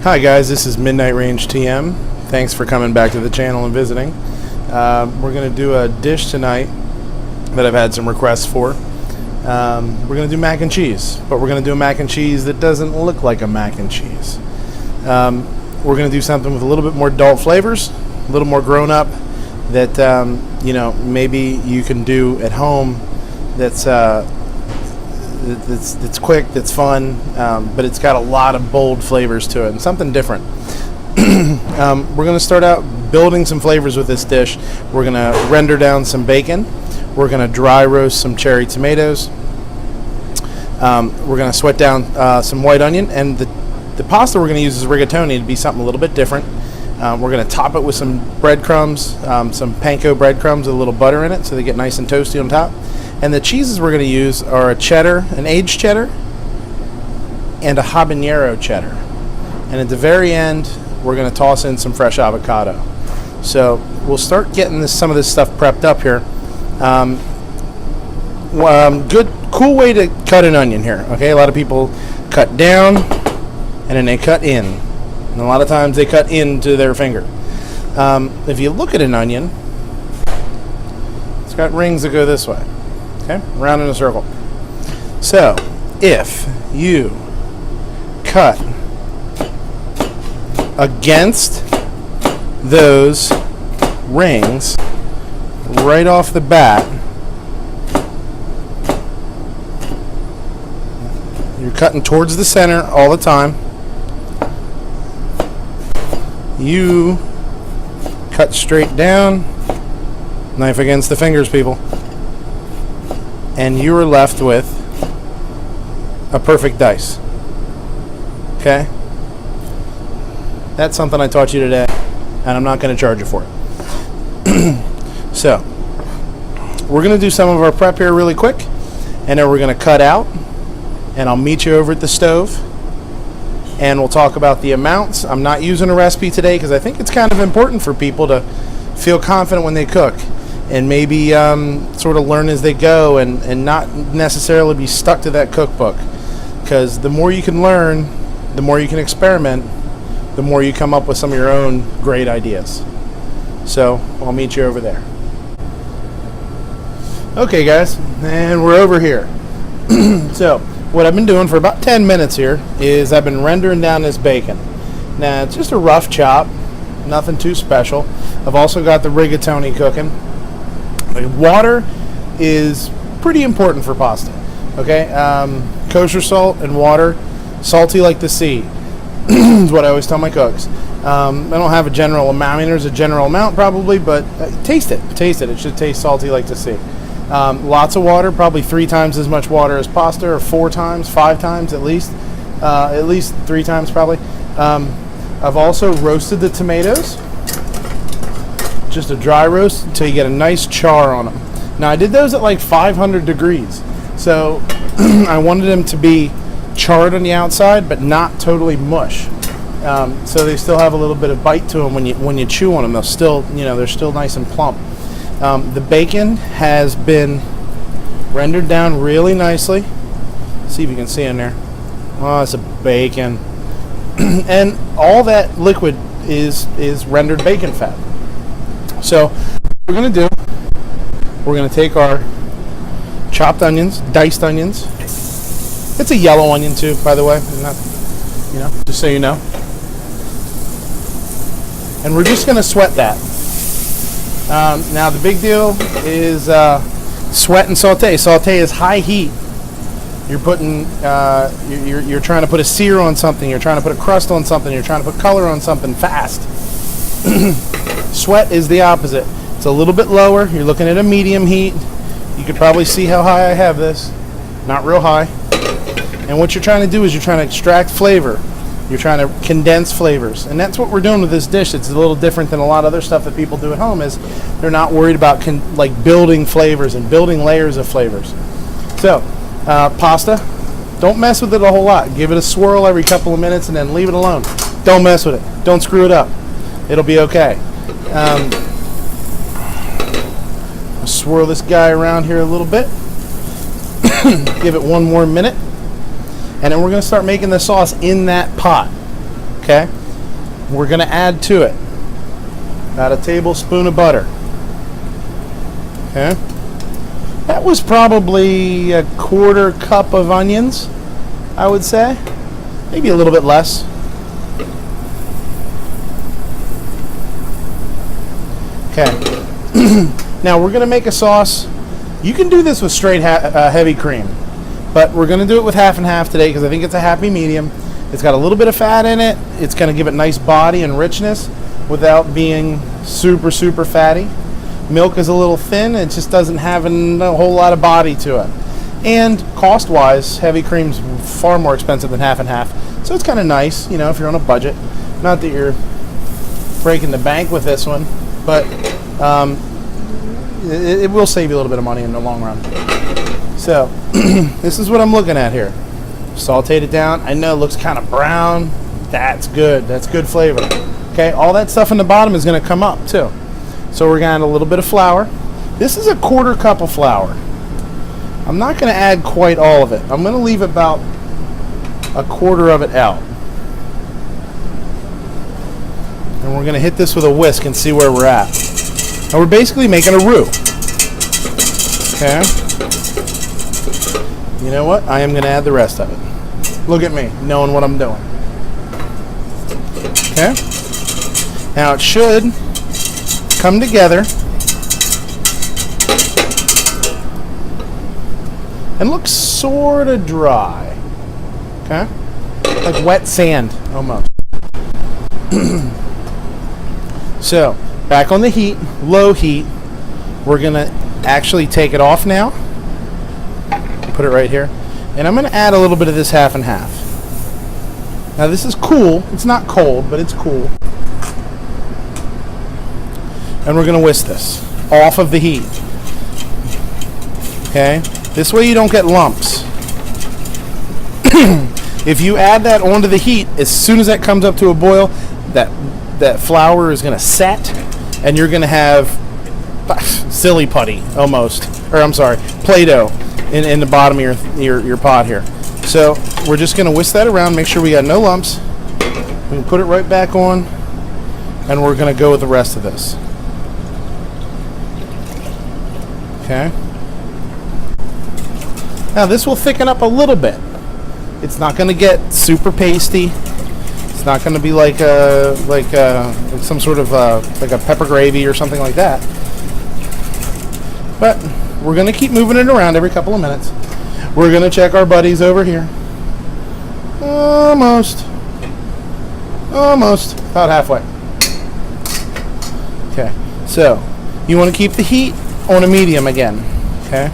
Hi guys, this is MidnightRangeTm. Thanks for coming back to the channel and visiting. We're going to do a dish tonight that I've had some requests for. We're going to do mac and cheese, but we're going to do a mac and cheese that doesn't look like a mac and cheese. We're going to do something with a little bit more adult flavors, a little more grown up, that maybe you can do at home. That's quick, that's fun, but it's got a lot of bold flavors to it and something different. We're going to start out building some flavors with this dish. We're going to render down some bacon. We're going to dry roast some cherry tomatoes. We're going to sweat down some white onion, and the pasta we're going to use is rigatoni to be something a little bit different. We're going to top it with some breadcrumbs, some panko breadcrumbs with a little butter in it so they get nice and toasty on top. And the cheeses we're going to use are a cheddar, an aged cheddar, and a habanero cheddar. And at the very end, we're going to toss in some fresh avocado. So we'll start getting some of this stuff prepped up here. Good, cool way to cut an onion here. Okay, a lot of people cut down and then they cut in, and a lot of times they cut into their finger. If you look at an onion, it's got rings that go this way. Okay, round in a circle. So if you cut against those rings right off the bat, you're cutting towards the center all the time. You cut straight down, knife against the fingers, people, and you are left with a perfect dice. Okay? That's something I taught you today, and I'm not going to charge you for it. So, we're going to do some of our prep here really quick, and then we're going to cut out, and I'll meet you over at the stove, and we'll talk about the amounts. I'm not using a recipe today because I think it's kind of important for people to feel confident when they cook, and maybe sort of learn as they go, and not necessarily be stuck to that cookbook. Because the more you can learn, the more you can experiment, the more you come up with some of your own great ideas. So I'll meet you over there. Okay guys, and we're over here. So what I've been doing for about 10 minutes here is I've been rendering down this bacon. Now it's just a rough chop, nothing too special. I've also got the rigatoni cooking. Water is pretty important for pasta. Okay, kosher salt and water, salty like the sea, is what I always tell my cooks. I don't have a general amount. I mean, there's a general amount probably, but taste it. It should taste salty like the sea. Lots of water, probably 3 times as much water as pasta, or 4 times, 5 times at least 3 times probably. I've also roasted the tomatoes. Just a dry roast until you get a nice char on them. Now I did those at like 500 degrees, so I wanted them to be charred on the outside but not totally mush, so they still have a little bit of bite to them when you chew on them. They'll still, they're still nice and plump. The bacon has been rendered down really nicely. See if you can see in there. Oh, it's a bacon, and all that liquid is rendered bacon fat. So what we're going to do, we're going to take our chopped onions, diced onions. It's a yellow onion too, by the way, not, just so you know. And we're just going to sweat that. Now the big deal is sweat and saute. Saute is high heat. You're putting, you're trying to put a sear on something. You're trying to put a crust on something. You're trying to put color on something fast. Sweat is the opposite. It's a little bit lower. You're looking at a medium heat. You could probably see how high I have this. Not real high. And what you're trying to do is you're trying to extract flavor. You're trying to condense flavors. And that's what we're doing with this dish. It's a little different than a lot of other stuff that people do at home, is they're not worried about building flavors and building layers of flavors. So, pasta, don't mess with it a whole lot. Give it a swirl every couple of minutes and then leave it alone. Don't mess with it. Don't screw it up. It'll be okay. I'll swirl this guy around here a little bit. Give it one more minute. And then we're going to start making the sauce in that pot. Okay, we're going to add to it about a tablespoon of butter. Okay, that was probably a quarter cup of onions, I would say, maybe a little bit less. Okay, now we're going to make a sauce. You can do this with straight heavy cream, but we're going to do it with half and half today because I think it's a happy medium. It's got a little bit of fat in it. It's going to give it nice body and richness without being super, super fatty. Milk is a little thin. It just doesn't have a whole lot of body to it. And cost-wise, heavy cream's far more expensive than half and half. So it's kind of nice, you know, if you're on a budget. Not that you're breaking the bank with this one, but it will save you a little bit of money in the long run. So this is what I'm looking at here. Sauteed it down. I know it looks kind of brown. That's good. That's good flavor. Okay, all that stuff in the bottom is going to come up too. So we're going to add a little bit of flour. This is a quarter cup of flour. I'm not going to add quite all of it. I'm going to leave about a quarter of it out. And we're going to hit this with a whisk and see where we're at. And we're basically making a roux. Okay. You know what? I am going to add the rest of it. Look at me, knowing what I'm doing. Okay. Now it should come together and look sort of dry. Okay. Like wet sand, almost. So, back on the heat, low heat. We're going to actually take it off now. Put it right here. And I'm going to add a little bit of this half and half. Now this is cool. It's not cold, but it's cool. And we're going to whisk this off of the heat. Okay? This way you don't get lumps. If you add that onto the heat, as soon as that comes up to a boil, that flour is going to set, and you're going to have silly putty almost, or I'm sorry, Play-Doh in the bottom of your pot here. So we're just going to whisk that around, make sure we got no lumps. We can put it right back on, and we're going to go with the rest of this. Okay. Now this will thicken up a little bit. It's not going to get super pasty. It's not going to be like some sort of like a pepper gravy or something like that. But we're going to keep moving it around every couple of minutes. We're going to check our buddies over here. Almost. About halfway. Okay. So you want to keep the heat on a medium again. Okay.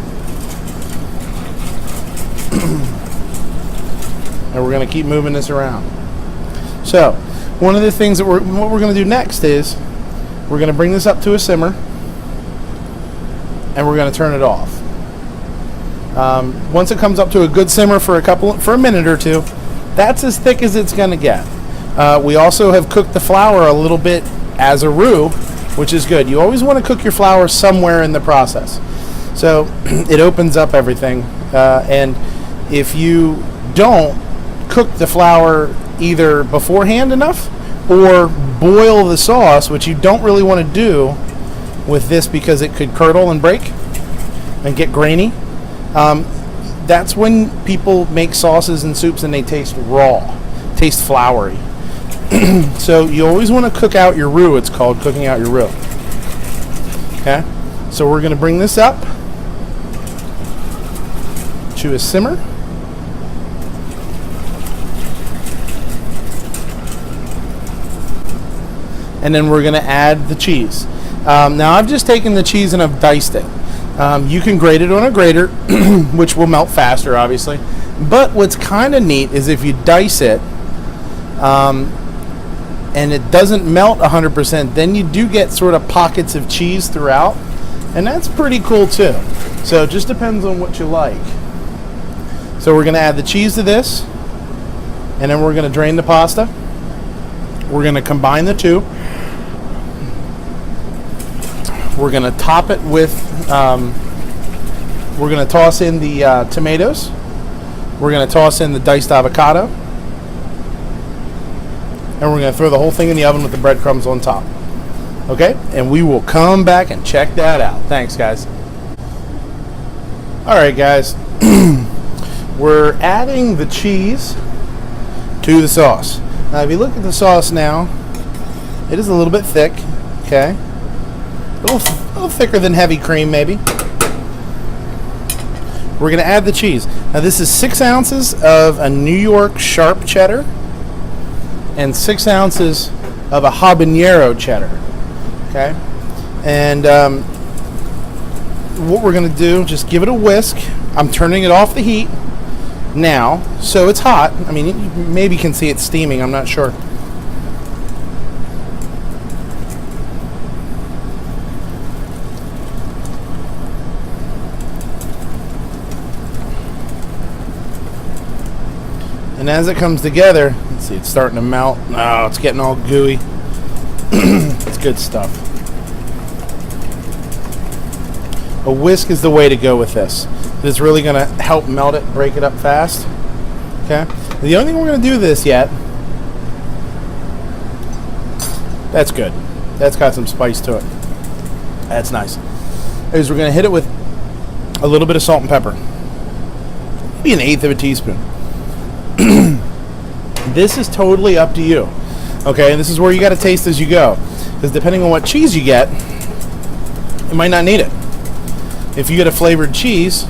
And we're going to keep moving this around. So, one of the things that what we're going to do next is we're going to bring this up to a simmer, and we're going to turn it off. Once it comes up to a good simmer for a minute or two, that's as thick as it's going to get. We also have cooked the flour a little bit as a roux, which is good. You always want to cook your flour somewhere in the process, so it opens up everything. And if you don't cook the flour either beforehand enough or boil the sauce, which you don't really want to do with this because it could curdle and break and get grainy. That's when people make sauces and soups and they taste raw, taste floury. So you always want to cook out your roux. It's called cooking out your roux. Okay, so we're going to bring this up to a simmer. And then we're going to add the cheese. Now I've just taken the cheese and I've diced it. You can grate it on a grater, which will melt faster, obviously. But what's kind of neat is if you dice it, and it doesn't melt 100%, then you do get sort of pockets of cheese throughout, and that's pretty cool too. So it just depends on what you like. So we're going to add the cheese to this, and then we're going to drain the pasta. We're going to combine the two. We're going to top it with, we're going to toss in the tomatoes. We're going to toss in the diced avocado. and we're going to throw the whole thing in the oven with the breadcrumbs on top. Okay, and we will come back and check that out. Thanks, guys. All right, guys. We're adding the cheese to the sauce. Now, if you look at the sauce now, it is a little bit thick. Okay, a little thicker than heavy cream, maybe. We're going to add the cheese. Now, this is 6 ounces of a New York sharp cheddar and 6 ounces of a habanero cheddar. Okay, and what we're going to do, just give it a whisk. I'm turning it off the heat now, so it's hot. I mean, you maybe can see it steaming, I'm not sure. And as it comes together, let's see, it's starting to melt. Oh, it's getting all gooey. It's good stuff. A whisk is the way to go with this. It's really going to help melt it, break it up fast. Okay. The only thing we're going to do this yet. That's good. That's got some spice to it. That's nice. Is we're going to hit it with a little bit of salt and pepper. Maybe 1/8 of a teaspoon. This is totally up to you. Okay, and this is where you got to taste as you go, because depending on what cheese you get, you might not need it. If you get a flavored cheese,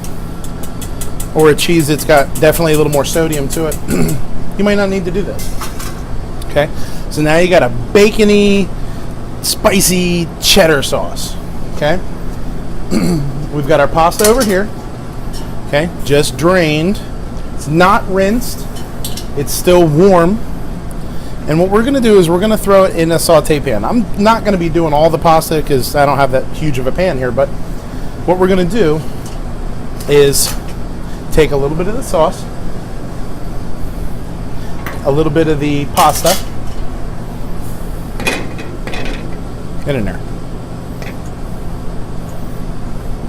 or a cheese that's got definitely a little more sodium to it, you might not need to do this. Okay, so now you got a bacony, spicy cheddar sauce. Okay, we've got our pasta over here. Okay, just drained. It's not rinsed. It's still warm. And what we're going to do is we're going to throw it in a saute pan. I'm not going to be doing all the pasta because I don't have that huge of a pan here, but what we're going to do is take a little bit of the sauce, a little bit of the pasta, get in there.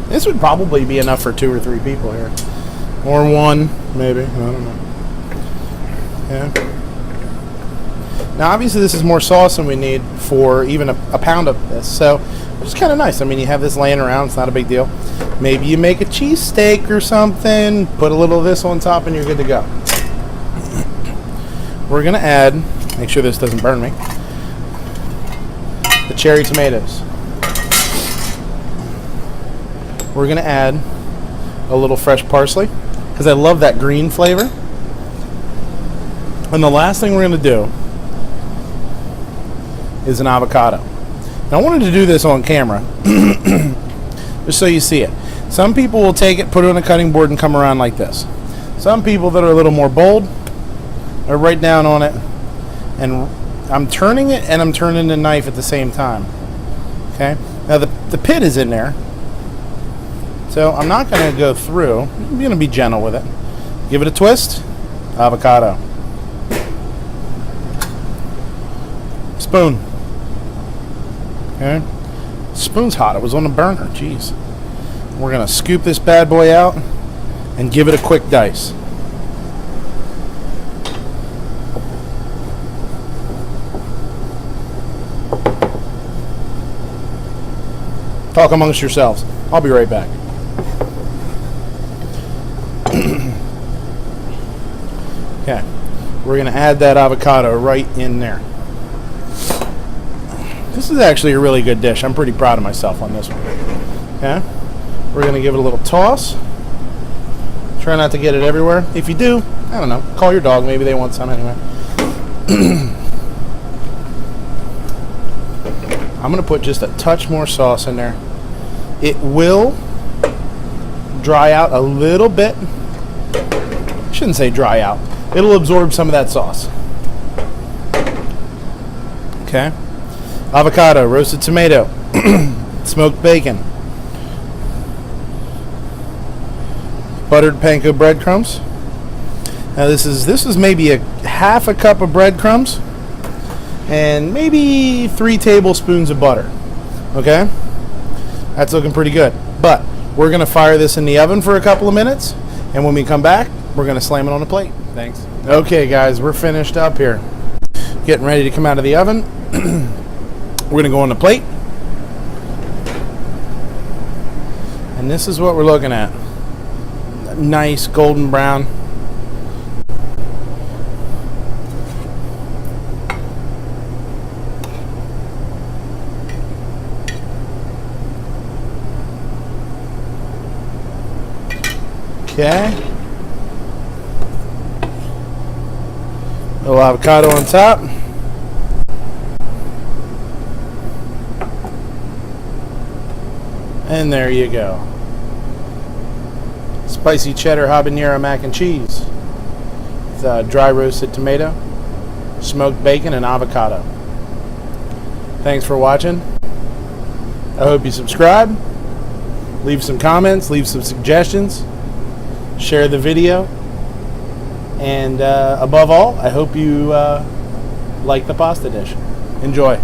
This would probably be enough for 2 or 3 people here. Or 1, maybe. I don't know. Yeah. Now, obviously, this is more sauce than we need for even a pound of this, so it's kind of nice. I mean, you have this laying around. It's not a big deal. Maybe you make a cheesesteak or something, put a little of this on top, and you're good to go. We're going to add, make sure this doesn't burn me, the cherry tomatoes. We're going to add a little fresh parsley, because I love that green flavor. And the last thing we're going to do is an avocado. Now, I wanted to do this on camera just so you see it. Some people will take it, put it on a cutting board, and come around like this. Some people that are a little more bold are right down on it, and I'm turning it and I'm turning the knife at the same time. Okay, now the pit is in there, so I'm not going to go through. I'm going to be gentle with it. Give it a twist. Avocado. Spoon. Okay. Spoon's hot. It was on the burner. Jeez. We're going to scoop this bad boy out and give it a quick dice. Talk amongst yourselves. I'll be right back. Okay. We're going to add that avocado right in there. This is actually a really good dish. I'm pretty proud of myself on this one. Okay. We're going to give it a little toss. Try not to get it everywhere. If you do, I don't know, call your dog. Maybe they want some anyway. I'm going to put just a touch more sauce in there. It will dry out a little bit. I shouldn't say dry out. It'll absorb some of that sauce. Okay. Avocado, roasted tomato, smoked bacon, buttered panko breadcrumbs. Now this is maybe a half a cup of breadcrumbs and maybe 3 tablespoons of butter. Okay, that's looking pretty good. But we're gonna fire this in the oven for a couple of minutes, and when we come back, we're gonna slam it on the plate. Thanks. Okay, guys, we're finished up here. getting ready to come out of the oven. We're going to go on the plate. And this is what we're looking at. Nice golden brown. Okay. A little avocado on top. And there you go. Spicy cheddar habanero mac and cheese with dry roasted tomato, smoked bacon, and avocado. Thanks for watching. I hope you subscribe. Leave some comments, leave some suggestions, share the video, and above all, I hope you like the pasta dish. Enjoy.